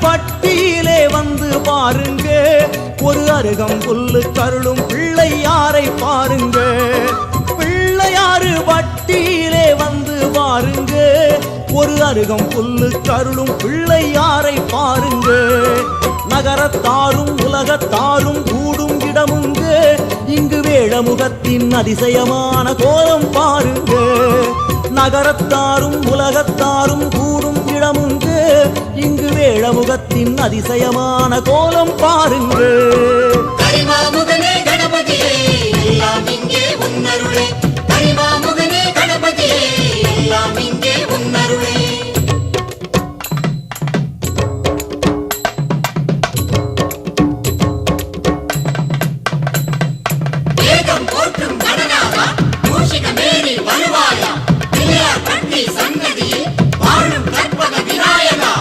பட்டியிலே வந்து பாருங்க, ஒரு அருகம் புல்லு கருளும் பிள்ளையாரை பாருங்க. பிள்ளையாறு பட்டியிலே வந்து பாருங்க, ஒரு அருகம் புல்லு கருளும் பிள்ளையாரை பாருங்க. நகரத்தாரும் உலகத்தாரும் கூடும் இடமுங்க, இங்கு வேழமுகத்தின் அதிசயமான கோலம் பாருங்க. நகரத்தாரும் உலகத்தாரும் கூடும் இடமுங்க, இங்கு வேழமுகத்தின் அதிசயமான கோலம் பாருங்க. கரிமாமுகனே கணபதியே எல்லாம் இங்கே உன்னருளே, கரிமாமுகனே கணபதியே எல்லாம் இங்கே